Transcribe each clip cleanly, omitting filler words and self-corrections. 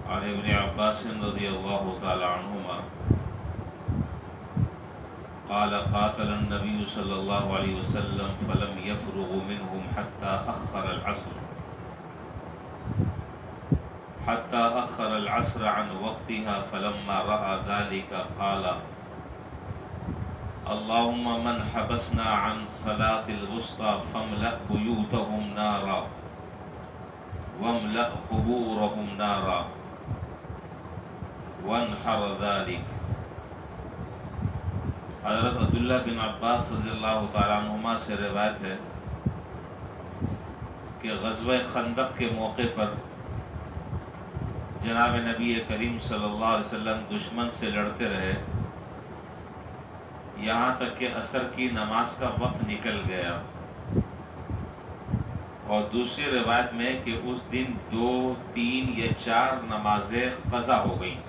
عن ابن عباس رضی اللہ تعالی عنہما قال قاتل النبي صلی اللہ علیہ وسلم فلم يفرغ منهم حتى أخر العصر عن وقتها فلما رأى ذلك قال اللهم من حبسنا عن صلاة الوسطى فاملأ بيوتهم نارا واملأ قبورهم نارا وانحر ذلك۔ حضرت عبداللہ بن عباس رضی اللہ تعالیٰ عنہما سے روایت ہے کہ غزوہ خندق کے موقع پر جناب نبی کریم صلی اللہ علیہ وسلم دشمن سے لڑتے رہے یہاں تک کہ عصر کی نماز کا وقت نکل گیا، اور دوسری روایت میں کہ اس دن 2، 3 یا 4 نمازیں قضا ہو گئیں۔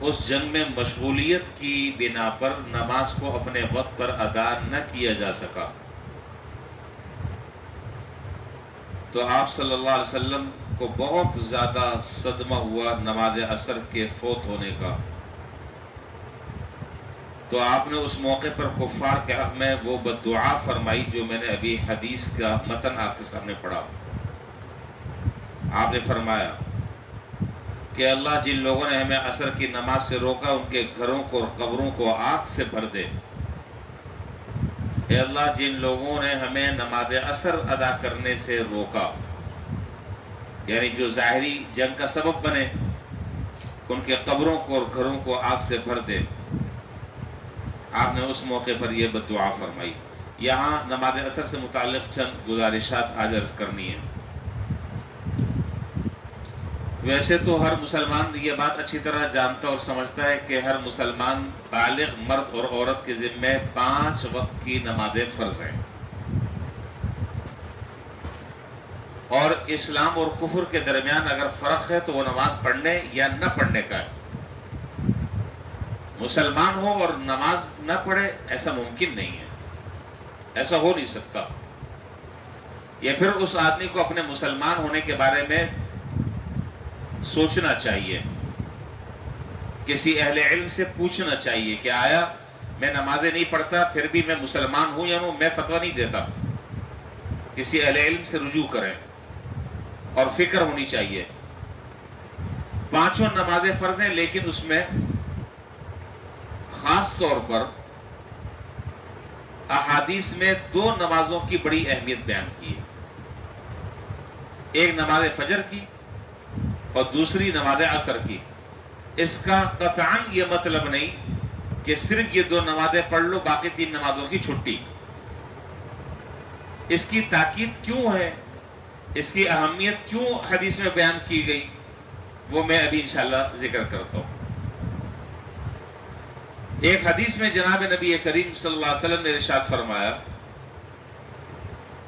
اس جنگ میں مشغولیت کی بنا پر نماز کو اپنے وقت پر ادا نہ کیا جا سکا، تو آپ صلی اللہ علیہ وسلم کو بہت زیادہ صدمہ ہوا نماز عصر کے فوت ہونے کا۔ تو آپ نے اس موقع پر کفار کے حق میں وہ بددعا فرمائی جو میں نے ابھی حدیث کا متن آپ کے سامنے پڑھا۔ آپ نے فرمایا کہ اللہ جن لوگوں نے ہمیں عصر کی نماز سے روکا ان کے گھروں کو اور قبروں کو آگ سے بھر دے۔ اے اللہ جن لوگوں نے ہمیں نماز عصر ادا کرنے سے روکا، یعنی جو ظاہری جنگ کا سبب بنے، ان کے قبروں کو اور گھروں کو آگ سے بھر دے۔ آپ نے اس موقع پر یہ بددعا فرمائی۔ یہاں نماز عصر سے متعلق چند گزارشات آج عرض کرنی ہے۔ ویسے تو ہر مسلمان یہ بات اچھی طرح جانتا اور سمجھتا ہے کہ ہر مسلمان بالغ مرد اور عورت کے ذمہ 5 وقت کی نمازیں فرض ہیں، اور اسلام اور کفر کے درمیان اگر فرق ہے تو وہ نماز پڑھنے یا نہ پڑھنے کا ہے۔ مسلمان ہو اور نماز نہ پڑھے ایسا ممکن نہیں ہے، ایسا ہو نہیں سکتا۔ یا پھر اس آدمی کو اپنے مسلمان ہونے کے بارے میں سوچنا چاہیے، کسی اہل علم سے پوچھنا چاہیے کہ آیا میں نمازیں نہیں پڑھتا پھر بھی میں مسلمان ہوں یا میں فتویٰ نہیں دیتا۔ کسی اہل علم سے رجوع کریں اور فکر ہونی چاہیے۔ 5 نمازیں فرض ہیں، لیکن اس میں خاص طور پر احادیث میں 2 نمازوں کی بڑی اہمیت بیان کی ہے، ایک نماز فجر کی اور دوسری نماز عصر کی۔ اس کا قطعاً یہ مطلب نہیں کہ صرف یہ 2 نمازیں پڑھ لو باقی 3 نمازوں کی چھٹی۔ اس کی تاکید کیوں ہے، اس کی اہمیت کیوں حدیث میں بیان کی گئی، وہ میں ابھی انشاءاللہ ذکر کرتا ہوں۔ ایک حدیث میں جناب نبی کریم صلی اللہ علیہ وسلم نے ارشاد فرمایا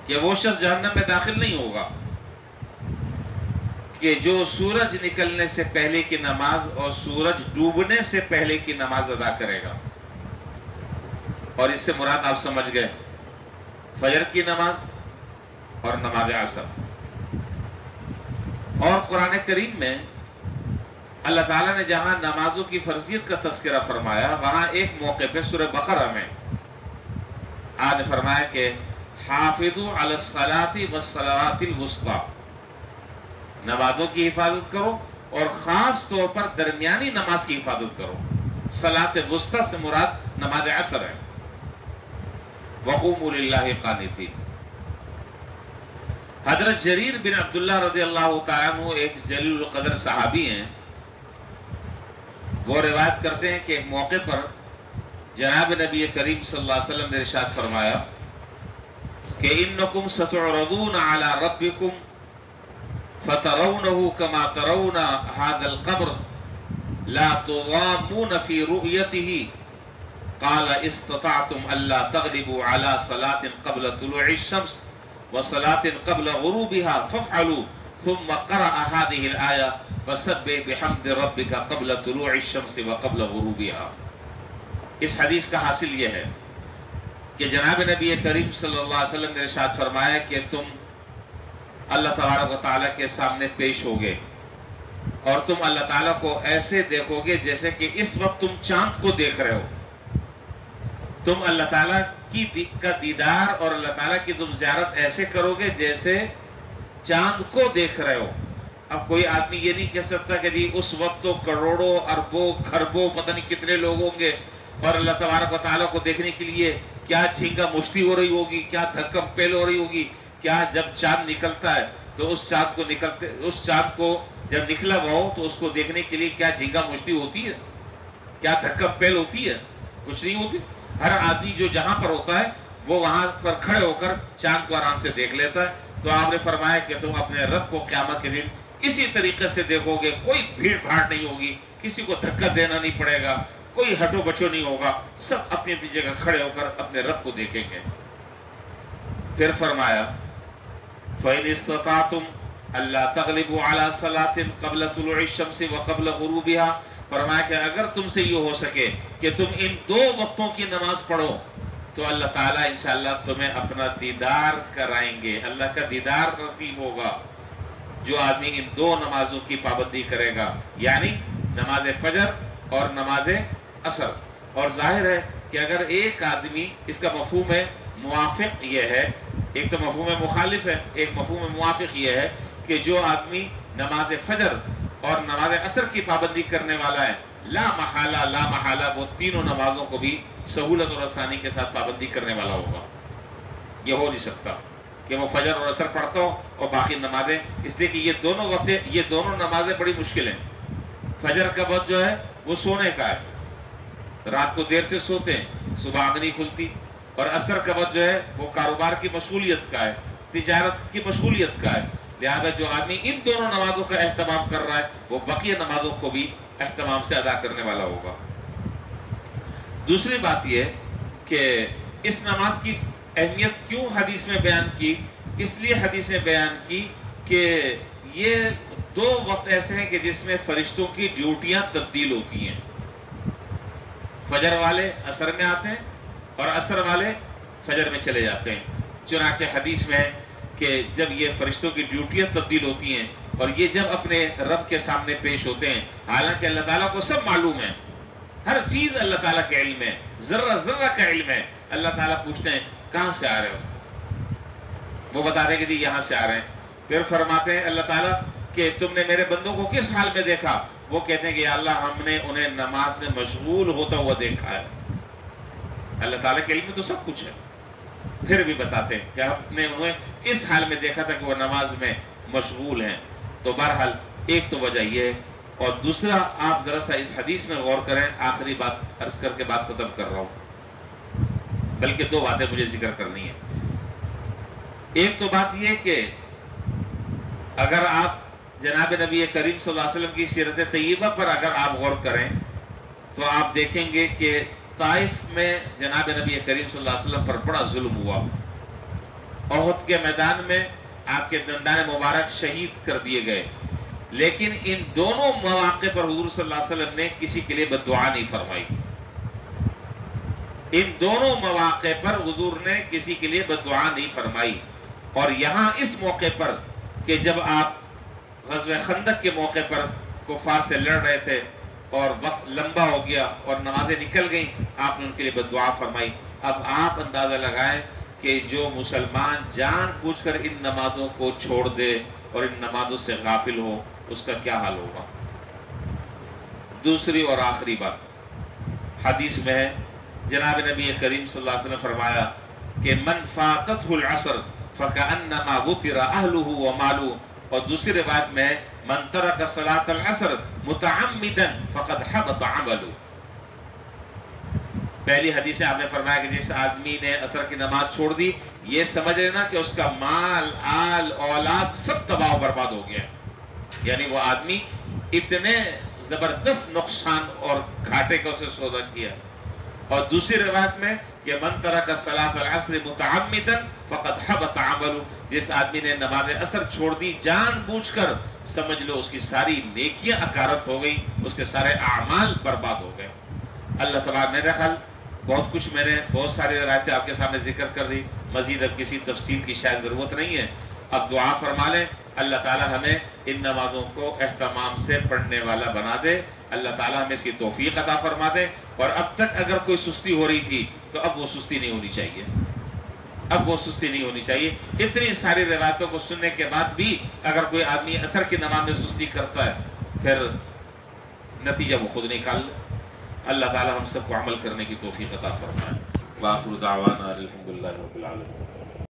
کہ وہ شخص جہنم میں داخل نہیں ہوگا کہ جو سورج نکلنے سے پہلے کی نماز اور سورج ڈوبنے سے پہلے کی نماز ادا کرے گا، اور اس سے مراد آپ سمجھ گئے فجر کی نماز اور نماز عصر۔ اور قرآن کریم میں اللہ تعالیٰ نے جہاں نمازوں کی فرضیت کا تذکرہ فرمایا، وہاں ایک موقع پہ سورہ بقرہ میں آپ نے فرمایا کہ حافظوا علی الصلاۃ والصلوات الوسطیٰ، نمازوں کی حفاظت کرو اور خاص طور پر درمیانی نماز کی حفاظت کرو۔ صلاۃ وسطیٰ سے مراد نماز عصر ہے۔ وقوموا للہ قانتین۔ حضرت جریر بن عبداللہ رضی اللہ تعالیٰ عنہ ایک جلیل القدر صحابی ہیں، وہ روایت کرتے ہیں کہ ایک موقع پر جناب نبی کریم صلی اللہ علیہ وسلم نے ارشاد فرمایا کہ انکم ستعرضون علی ربکم فترونه كما ترون هذا القبر لا تضامون في رؤيته قال استطعتم الا تغلبوا على صلاة قبل طلوع الشمس وصلاة قبل غروبها فافعلوا ثم قرأ هذه الآية فسبح بحمد ربك قبل طلوع الشمس وقبل غروبها۔ اس حدیث کا حاصل یہ ہے کہ جناب نبی کریم صلی اللہ علیہ وسلم نے ارشاد فرمایا کہ تم اللہ تبارک و تعالیٰ کے سامنے پیش ہوگے اور تم اللہ تعالیٰ کو ایسے دیکھو گے جیسے کہ اس وقت تم چاند کو دیکھ رہے ہو. تم اللہ تعالیٰ کا دیدار اور اللہ تعالیٰ کی تم زیارت ایسے کرو گے جیسے چاند کو دیکھ رہے ہو. اب کوئی آدمی یہ نہیں کہہ سکتا کہ جی اس وقت تو کروڑوں اربوں خربوں پتہ نہیں کتنے لوگ ہوں گے اور اللہ تبارک و تعالیٰ کو دیکھنے کے لیے کیا جھینگا مشتی ہو رہی ہوگی, کیا دھکم پیل ہو رہی ہوگی, کیا جب چاند نکلتا ہے تو اس چاند کو جب نکلا ہوا ہو تو اس کو دیکھنے کے لیے کیا جھینگا مشتی ہوتی ہے, کیا دھکم پیل ہوتی ہے, کچھ نہیں ہوتی. ہر آدمی جو جہاں پر ہوتا ہے وہ وہاں پر کھڑے ہو کر چاند کو آرام سے دیکھ لیتا ہے. تو آپ نے فرمایا کہ تم اپنے رب کو قیامت کے دن اسی طریقے سے دیکھو گے, کوئی بھیڑ بھاڑ نہیں ہوگی, کسی کو دھکا دینا نہیں پڑے گا, کوئی ہٹو بچو نہیں ہوگا, سب اپنی اپنی جگہ کھڑے ہو کر اپنے رب کو دیکھیں گے. پھر فرمایا فَإِنِ اسْتَطَعْتُمْ أَلَّا تَغْلِبُوا عَلَى صَلَاةٍ قَبْلَ طُلُوعِ الشَّمْسِ وَقَبْلَ غُرُوبِهَا. فرمایا کہ اگر تم سے یہ ہو سکے کہ تم ان دو وقتوں کی نماز پڑھو تو اللہ تعالیٰ انشاءاللہ تمہیں اپنا دیدار کرائیں گے, اللہ کا دیدار نصیب ہوگا. جو آدمی ان دو نمازوں کی پابندی کرے گا, یعنی نماز فجر اور نماز عصر. اور ظاہر ہے کہ اگر ایک آدمی, اس کا مفہوم ہے موافق یہ ہے, ایک تو مفہوم مخالف ہے, ایک مفہوم موافق یہ ہے کہ جو آدمی نماز فجر اور نماز عصر کی پابندی کرنے والا ہے, لا محالہ وہ تینوں نمازوں کو بھی سہولت اور آسانی کے ساتھ پابندی کرنے والا ہوگا. یہ ہو نہیں سکتا کہ وہ فجر اور عصر پڑھتا ہو اور باقی نمازیں, اس لیے کہ یہ دونوں نمازیں بڑی مشکل ہیں. فجر کا وقت جو ہے وہ سونے کا ہے, رات کو دیر سے سوتے ہیں, صبح آنکھ نہیں کھلتی. اور عصر کا وقت جو ہے وہ کاروبار کی مشغولیت کا ہے, تجارت کی مشغولیت کا ہے. لہذا جو آدمی ان دونوں نمازوں کا اہتمام کر رہا ہے وہ بقیہ نمازوں کو بھی اہتمام سے ادا کرنے والا ہوگا. دوسری بات یہ کہ اس نماز کی اہمیت کیوں حدیث میں بیان کی, اس لیے حدیث میں بیان کی کہ یہ دو وقت ایسے ہیں کہ جس میں فرشتوں کی ڈیوٹیاں تبدیل ہوتی ہیں. فجر والے عصر میں آتے ہیں اور عصر والے فجر میں چلے جاتے ہیں. چنانچہ حدیث میں ہے کہ جب یہ فرشتوں کی ڈیوٹیاں تبدیل ہوتی ہیں اور یہ جب اپنے رب کے سامنے پیش ہوتے ہیں, حالانکہ اللہ تعالیٰ کو سب معلوم ہے, ہر چیز اللہ تعالیٰ کے علم ہے, ذرہ ذرہ کا علم ہے. اللہ تعالیٰ پوچھتے ہیں کہاں سے آ رہے ہو, وہ بتا رہے کہ جی یہاں سے آ رہے ہیں. پھر فرماتے ہیں اللہ تعالیٰ کہ تم نے میرے بندوں کو کس حال میں دیکھا, وہ کہتے ہیں کہ یا اللہ ہم نے انہیں نماز میں مشغول ہوتا ہوا دیکھا ہے. اللہ تعالیٰ کے علم میں تو سب کچھ ہے, پھر بھی بتاتے ہیں کہ ہم نے انہیں اس حال میں دیکھا تھا کہ وہ نماز میں مشغول ہیں. تو بہرحال ایک تو وجہ یہ ہے, اور دوسرا آپ ذرا سا اس حدیث میں غور کریں. آخری بات عرض کر کے بات ختم کر رہا ہوں, بلکہ دو باتیں مجھے ذکر کرنی ہیں. ایک تو بات یہ کہ اگر آپ جناب نبی کریم صلی اللہ علیہ وسلم کی سیرت طیبہ پر اگر آپ غور کریں تو آپ دیکھیں گے کہ طائف میں جناب نبی کریم صلی اللہ علیہ وسلم پر بڑا ظلم ہوا. احد کے میدان میں آپ کے دندان مبارک شہید کر دیے گئے, لیکن ان دونوں مواقع پر حضور صلی اللہ علیہ وسلم نے کسی کے لیے بد دعا نہیں فرمائی. ان دونوں مواقع پر حضور نے کسی کے لیے بد دعا نہیں فرمائی. اور یہاں اس موقع پر کہ جب آپ غزوہ خندق کے موقع پر کفار سے لڑ رہے تھے اور وقت لمبا ہو گیا اور نمازیں نکل گئیں, آپ نے ان کے لیے بد دعا فرمائی. اب آپ اندازہ لگائیں کہ جو مسلمان جان بوجھ کر ان نمازوں کو چھوڑ دے اور ان نمازوں سے غافل ہو, اس کا کیا حال ہوگا. دوسری اور آخری بات, حدیث میں ہے جناب نبی کریم صلی اللہ علیہ وسلم نے فرمایا کہ من فاتته العصر فكأنما وتر اهله وماله. اور دوسری روایت میں من ترک صلاة العصر متعمدا فقد حبط عمله. پہلی حدیث آپ نے فرمایا کہ جس آدمی نے عصر کی نماز چھوڑ دی, یہ سمجھ لینا کہ اس کا مال, آل, اولاد سب تباہ و برباد ہو گیا. یعنی وہ آدمی اتنے زبردست نقصان اور گھاٹے کا اسے سودا کیا. اور دوسری روایت میں کہ من ترک صلاة العصر متعمدا فقد حبط عمله. جس آدمی نے نماز عصر چھوڑ دی جان بوجھ کر, سمجھ لو اس کی ساری نیکیاں اکارت ہو گئی, اس کے سارے اعمال برباد ہو گئے. اللہ تبارک میرا خیال بہت کچھ میں نے بہت ساری روایتیں آپ کے سامنے ذکر کر دی, مزید اب کسی تفصیل کی شاید ضرورت نہیں ہے. اب دعا فرما لیں اللہ تعالیٰ ہمیں ان نمازوں کو اہتمام سے پڑھنے والا بنا دے، اللہ تعالیٰ ہمیں اس کی توفیق عطا فرما دے۔ اور اب تک اگر کوئی سستی ہو رہی تھی تو اب وہ سستی نہیں ہونی چاہیے، اب وہ سستی نہیں ہونی چاہیے۔ اتنی ساری روایتوں کو سننے کے بعد بھی اگر کوئی آدمی عصر کی نماز میں سستی کرتا ہے پھر نتیجہ وہ خود نکال لے۔ اللہ تعالیٰ ہم سب کو عمل کرنے کی توفیق عطا فرمائے۔ وآخر دعوانا الحمدللہ رب العالمین۔